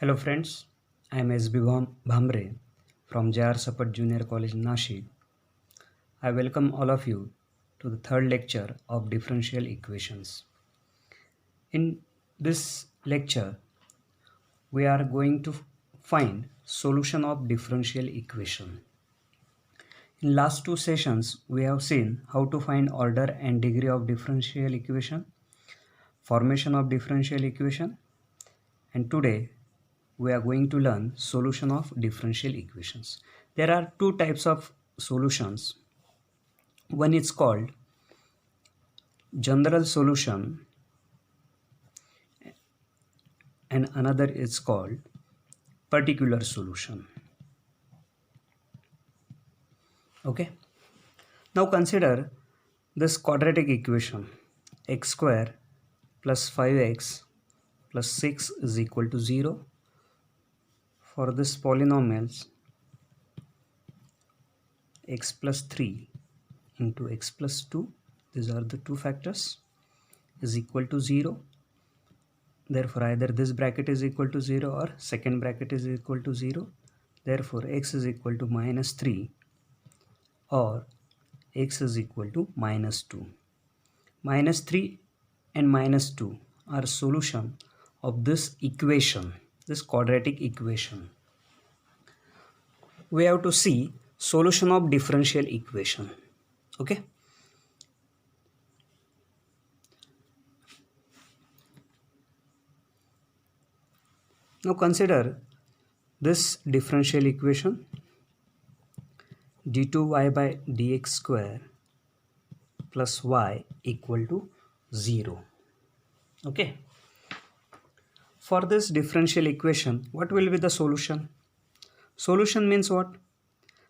Hello friends, I am SB Bhamre from J.R. Sapat Junior College, Nashik. I welcome all of you to the third lecture of differential equations. In this lecture, we are going to find solution of differential equation. In last two sessions, we have seen how to find order and degree of differential equation, formation of differential equation, and today we are going to learn solution of differential equations. There are two types of solutions. One is called general solution and another is called particular solution. Okay. Now consider this quadratic equation x square plus 5x plus 6 is equal to 0. For this polynomials x plus 3 into x plus 2, these are the two factors, is equal to 0. Therefore either this bracket is equal to 0 or second bracket is equal to 0. Therefore x is equal to minus 3 or x is equal to minus 2. Minus 3 and minus 2 are solution of this equation, this quadratic equation. We have to see solution of differential equation. Okay. Now consider this differential equation d2y by dx square plus y equal to 0. Okay. For this differential equation, what will be the solution? Solution means what?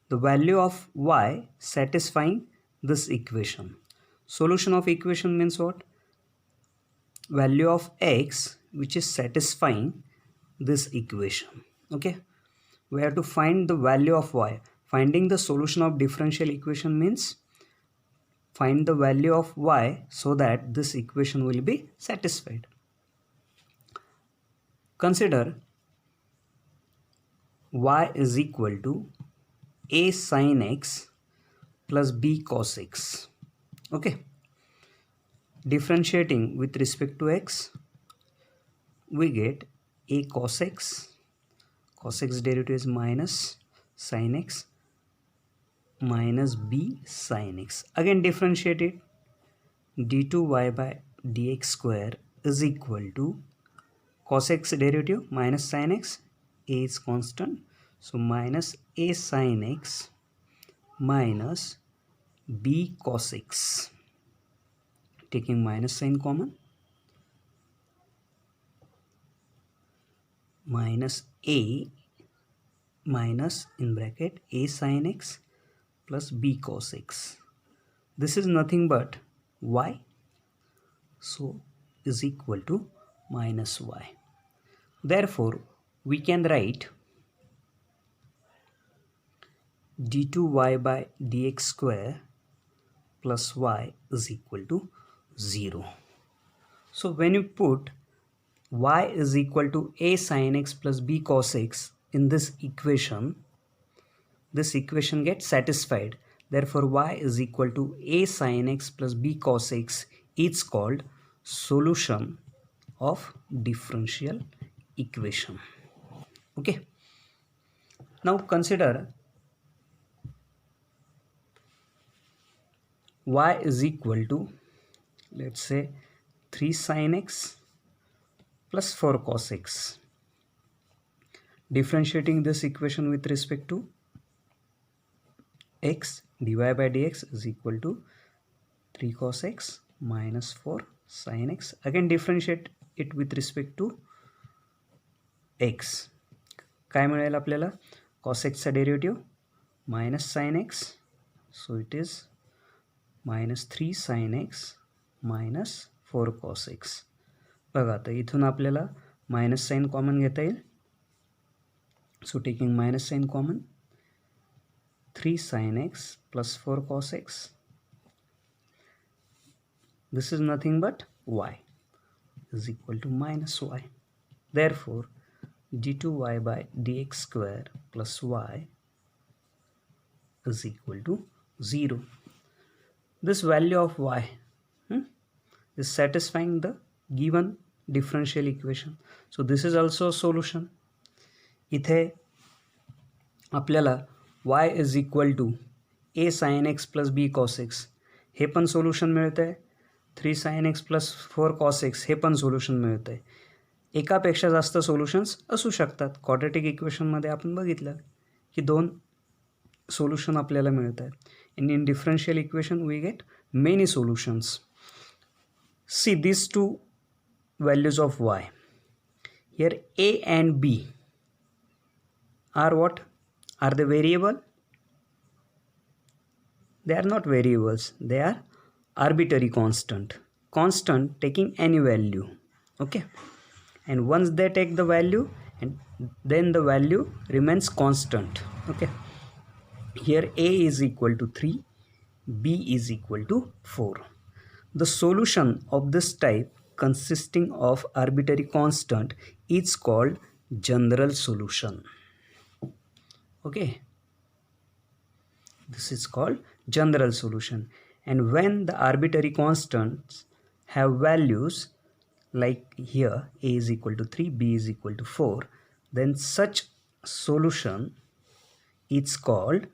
The value of y satisfying this equation. Solution of equation means what? Value of x which is satisfying this equation. Okay. We have to find the value of y. Finding the solution of differential equation means find the value of y so that this equation will be satisfied. Consider y is equal to a sin x plus b cos x. Okay. Differentiating with respect to x, we get a cos x. Cos x derivative is minus sin x minus b sin x. Again differentiate it. d2y by dx square is equal to cos x derivative minus sin x. A is constant. So minus a sin x minus b cos x. Taking minus sign common. Minus a minus in bracket a sin x plus b cos x. This is nothing but y. So is equal to minus y. Therefore, we can write d2y by dx square plus y is equal to 0. So when you put y is equal to a sin x plus b cos x in this equation gets satisfied. Therefore, y is equal to a sin x plus b cos x is called solution of differential equation. Okay. Now consider y is equal to, let's say, 3 sin x plus 4 cos x. Differentiating this equation with respect to x, dy by dx is equal to 3 cos x minus 4 sin x. Again differentiate it with respect to x. काय मिळेल आपल्याला? cos x चा derivative minus sin x. So it is minus 3 sin x minus 4 cos x. बघा आता इथून आपल्याला minus sign common घेता येईल. So taking minus sign common, 3 sin x plus 4 cos x. This is nothing but y is equal to minus y. Therefore, d2y by dx square plus y is equal to 0. This value of y is satisfying the given differential equation. So this is also a solution. इथे आपल्याला y is equal to a sin x plus b cos x हे पण solution मिळतं आहे. 3 sin x plus 4 cos x हे पण solution मिळतं आहे. एकापेक्षा जास्त सोल्युशन्स असू शकतात. क्वाड्रॅटिक इक्वेशनमध्ये आपण बघितलं की 2 सोल्युशन आपल्याला मिळत आहेत. and in differential equation we get many solutions. See these two values of y. Here a and b are what? Are they variable? They are not variables. They are arbitrary constant. Constant taking any value. Okay. And once they take the value, and then the value remains constant. Okay. Here a is equal to 3, b is equal to 4. The solution of this type consisting of arbitrary constant is called general solution. Okay, this is called general solution. And when the arbitrary constants have values like here a is equal to 3, b is equal to 4, then such solution is called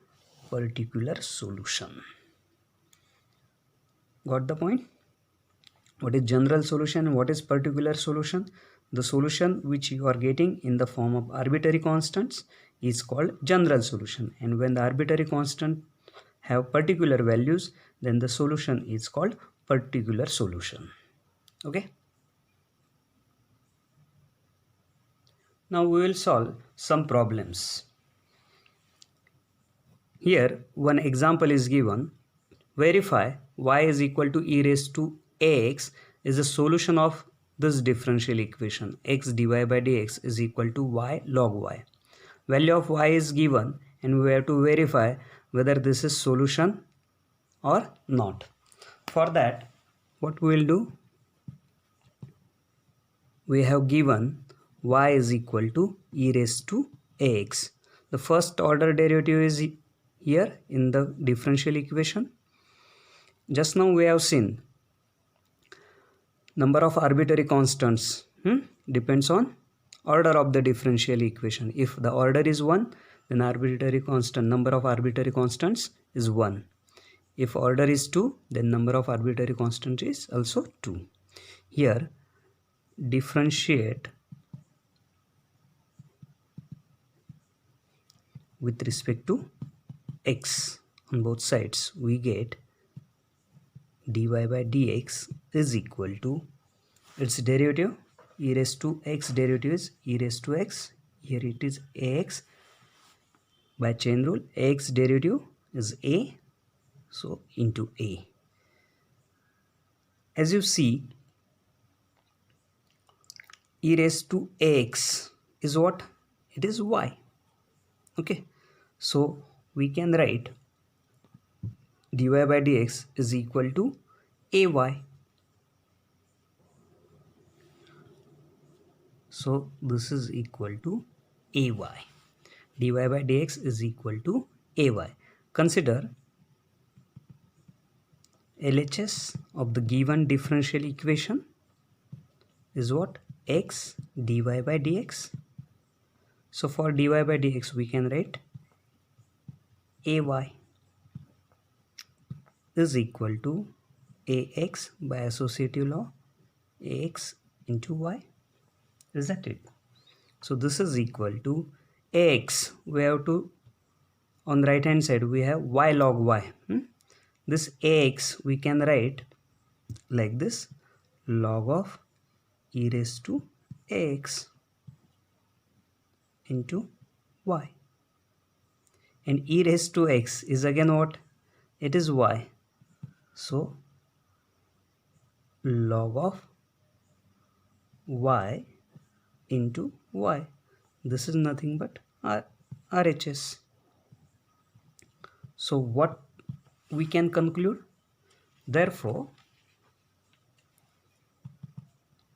particular solution. Got the point? What is general solution and what is particular solution? The solution which you are getting in the form of arbitrary constants is called general solution. And when the arbitrary constant have particular values, then the solution is called particular solution. Okay. Now we will solve some problems. Here one example is given. Verify y is equal to e raised to ax is a solution of this differential equation. X dy by dx is equal to y log y. Value of y is given and we have to verify whether this is solution or not. For that, what we will do? We have given y is equal to e raised to ax. The first order derivative is here in the differential equation. Just now we have seen number of arbitrary constants depends on order of the differential equation. If the order is 1, then arbitrary constant number of arbitrary constants is 1. If order is 2, then number of arbitrary constants is also 2. Here differentiate with respect to x on both sides, we get dy by dx is equal to its derivative e raised to x, derivative is e raised to x. Here it is ax. By chain rule, ax derivative is a, so into a. As you see, e raised to ax is what? It is y. Okay, so we can write dy by dx is equal to ay. So this is equal to ay. dy by dx is equal to ay. Consider LHS of the given differential equation is what? X dy by dx. So for dy by dx we can write ay is equal to ax by associative law, ax into y. Is that it? So this is equal to ax. We have to, on the right hand side we have y log y. This ax we can write like this, log of e raised to ax into y. And e raised to x is again what? It is y. So log of y into y. This is nothing but RHS. So what we can conclude? Therefore,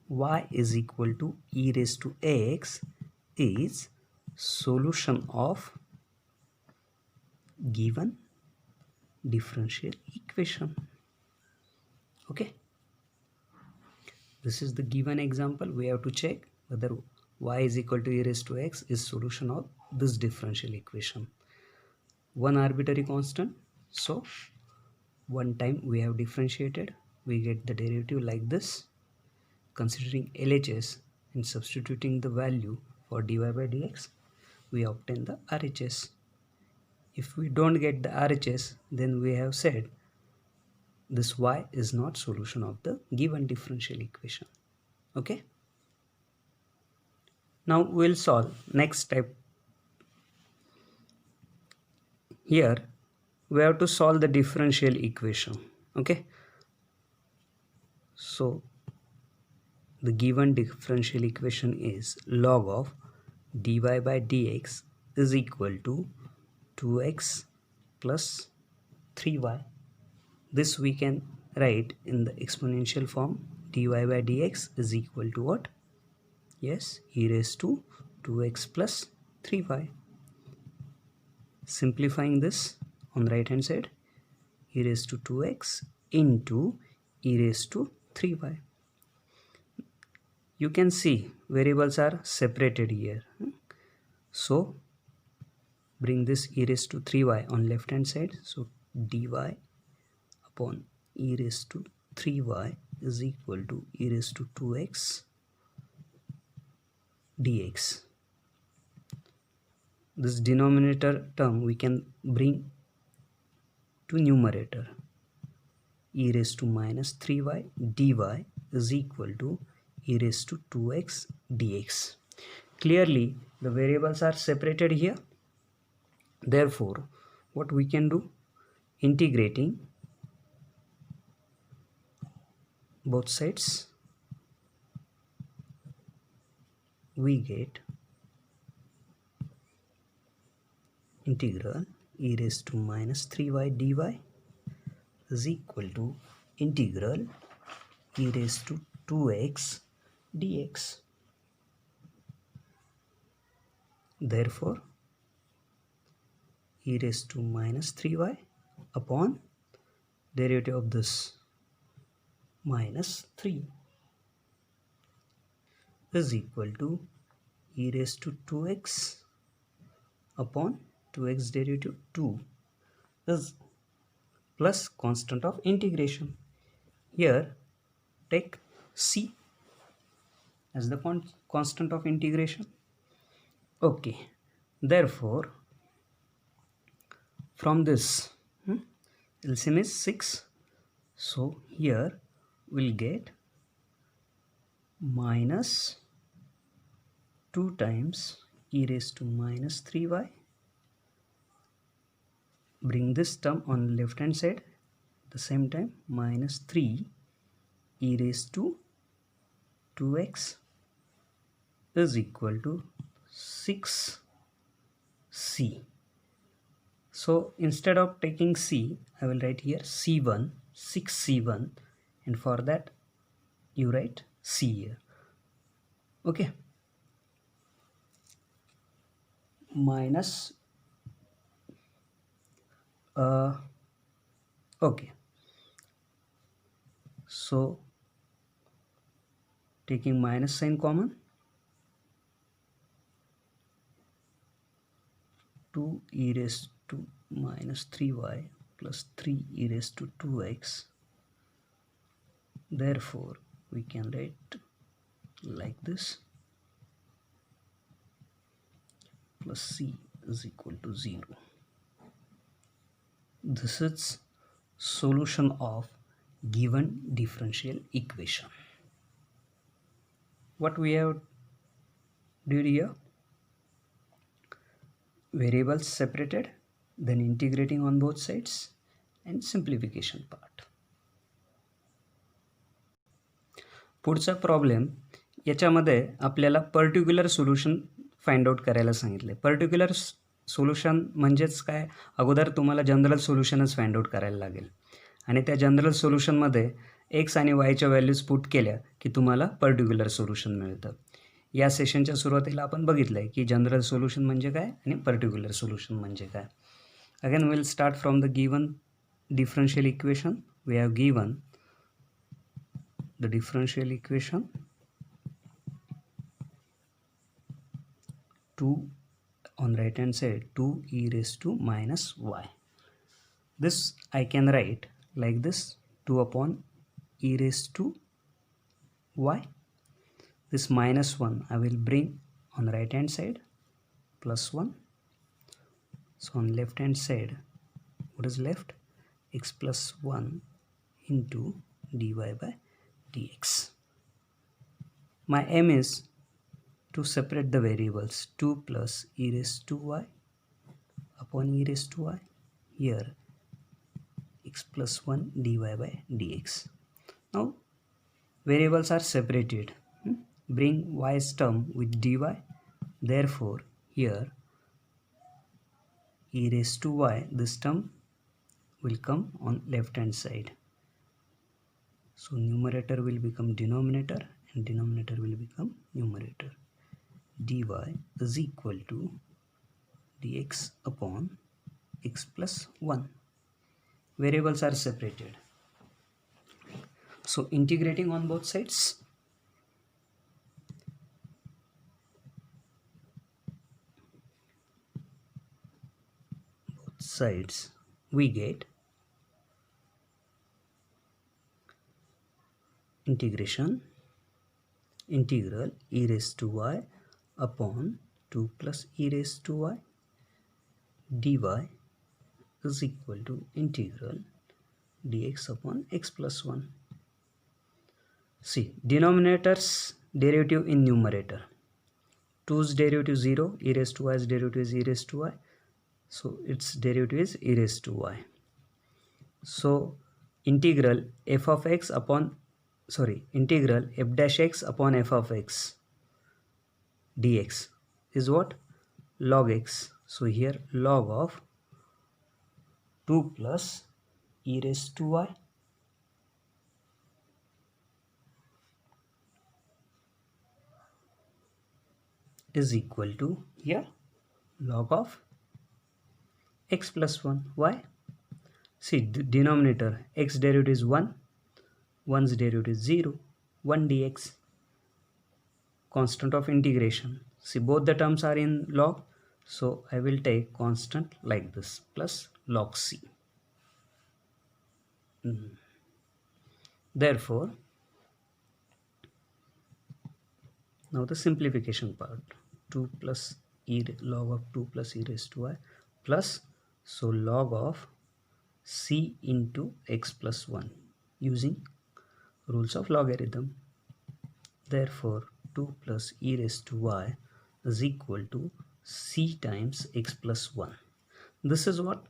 y is equal to e raised to ax is solution of given differential equation. Okay, this is the given example. We have to check whether y is equal to e raised to x is solution of this differential equation. One arbitrary constant, so one time we have differentiated, we get the derivative like this. Considering LHS and substituting the value for dy by dx, we obtain the RHS. If we don't get the RHS, then we have said this y is not solution of the given differential equation. Okay, now we'll solve next step. Here we have to solve the differential equation. Okay, so the given differential equation is log of dy by dx is equal to 2x plus 3y. This we can write in the exponential form. Dy by dx is equal to what? Yes, e raised to 2x plus 3y. Simplifying this on the right hand side, e raised to 2x into e raised to 3y. You can see variables are separated here. So bring this e raised to 3y on left hand side. So dy upon e raised to 3y is equal to e raised to 2x dx. This denominator term we can bring to numerator. E raised to minus 3y dy is equal to e raised to 2x dx. Clearly the variables are separated here. Therefore what we can do, integrating both sides, we get integral e raised to minus 3y dy is equal to integral e raised to 2x dx. Therefore e raised to minus 3y upon derivative of this minus 3 is equal to e raised to 2x upon 2x derivative 2 is plus constant of integration. Here take c as the constant of integration. Okay, therefore from this LCM is 6, so here we'll get minus 2 times e raised to minus 3y. Bring this term on left hand side, at the same time minus 3 e raised to 2x is equal to 6c. So instead of taking c, I will write here c1, 6c1, and for that you write c here. Okay, minus okay, so taking minus sign common, 2 e raised to minus 3y plus 3 e raised to 2x. Therefore we can write like this, plus c is equal to 0. This is solution of given differential equation. What we have did here, variables separated, then integrating on both sides, and simplification part. पुढचा problem, याच्यामध्ये आपल्याला particular solution find out करायला सांगितले. Particular solution म्हणजेच काय, अगोदर तुम्हाला general सोल्युशनच find out करायला लागेल आणि त्या जनरल सोल्युशनमध्ये एक्स आणि वायच्या व्हॅल्यूज पुट केल्या की तुम्हाला पर्टिक्युलर सोल्युशन मिळतं. या सेशनच्या सुरुवातीला आपण बघितलं आहे की जनरल सोल्युशन म्हणजे काय आणि पर्टिक्युलर सोल्युशन म्हणजे काय. Again will start from the given differential equation. We have given the differential equation 2 on right hand side 2 e raised to minus y. This I can write like this, 2 upon e raised to y. This minus 1 I will bring on right hand side, plus 1. So on left hand side, what is left? X plus 1 into dy by dx. My aim is to separate the variables 2 plus e raised to y upon e raised to y. Here x plus 1 dy by dx. Now variables are separated. Bring y's term with dy. Therefore here e raised to y, this term will come on left hand side. So numerator will become denominator and denominator will become numerator. Dy is equal to dx upon x plus 1. Variables are separated. So integrating on both sides, we get integral e raised to y upon 2 plus e raised to y dy is equal to integral dx upon x plus 1. See, denominator's derivative in numerator. 2's derivative 0, e raised to y's derivative is e raised to y. So its derivative is e raised to y. So integral f of x upon, integral f dash x upon f of x dx is what? Log x. So here log of 2 plus e raised to y is equal to here log of x plus 1. Why? See, denominator x derivative is 1, 1's derivative is 0, 1 dx, constant of integration. See, both the terms are in log, so I will take constant like this plus log c. Therefore, now the simplification part, 2 plus log of 2 plus e raised to y plus, so log of c into x plus 1 using rules of logarithm. Therefore 2 plus e raised to y is equal to c times x plus 1. This is what?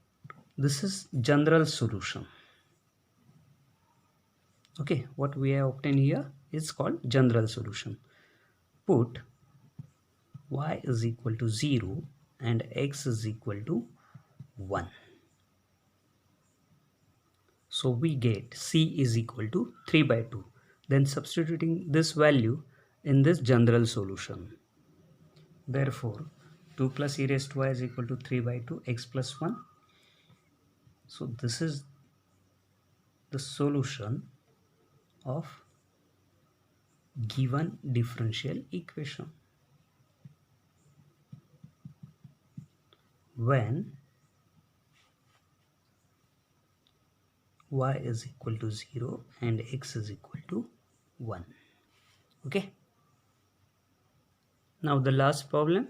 This is general solution. Okay, what we have obtained here is called general solution. Put y is equal to 0 and x is equal to 1. So we get c is equal to 3 by 2. Then substituting this value in this general solution. Therefore 2 plus e raised to y is equal to 3 by 2 x plus 1. So this is the solution of given differential equation. When y is equal to 0 and x is equal to 1. Okay. Now the last problem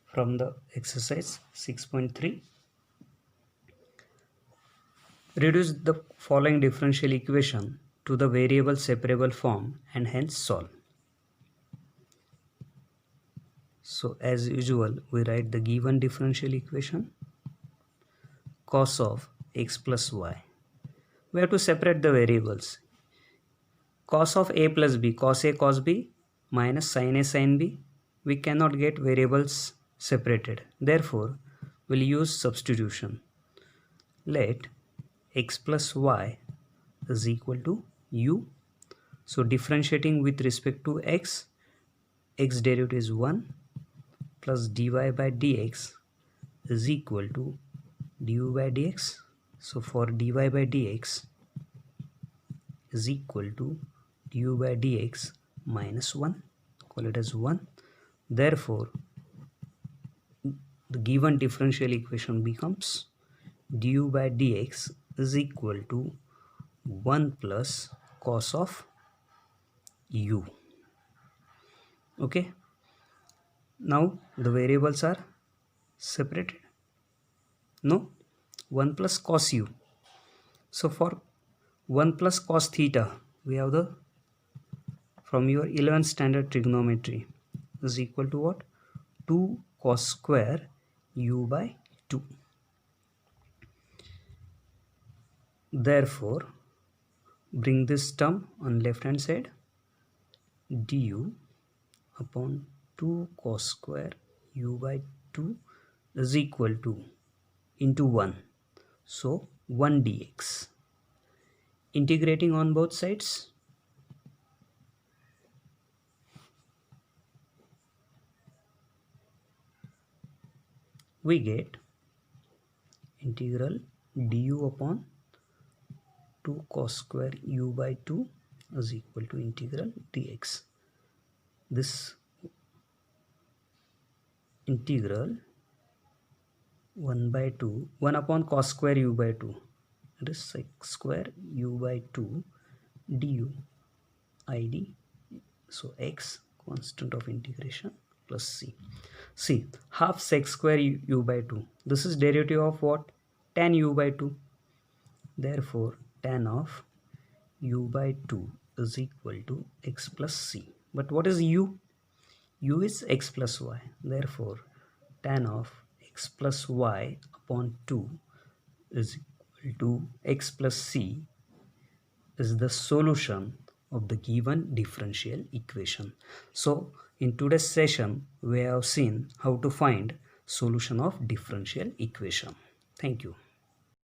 from the exercise 6.3. Reduce the following differential equation to the variable separable form and hence solve. So as usual, we write the given differential equation, cos of x plus y. We have to separate the variables. Cos of a plus b, cos a cos b minus sin a sin b. We cannot get variables separated. Therefore, we'll use substitution. Let x plus y is equal to u. So differentiating with respect to x, x derivative is 1 plus dy by dx is equal to du by dx. So for dy by dx is equal to du by dx minus 1, call it as 1. Therefore the given differential equation becomes du by dx is equal to 1 plus cos of u. Okay, now the variables are separated. No, 1 plus cos u. So for 1 plus cos theta, we have the from your 11th standard trigonometry is equal to what? 2 cos square u by 2. Therefore, bring this term on left hand side, du upon 2 cos square u by 2 is equal to into 1. So 1 dx. Integrating on both sides, we get integral du upon 2 cos square u by 2 is equal to integral dx. This integral 1 by 2, 1 upon cos square u by 2, it is sec square u by 2 du id. So x constant of integration plus c. See, half sec square u by 2. This is derivative of what? Tan u by 2. Therefore, tan of u by 2 is equal to x plus c. But what is u? U is x plus y. Therefore, tan of x plus y upon 2 is equal to x plus c is the solution of the given differential equation. So in today's session we have seen how to find solution of differential equation. Thank you.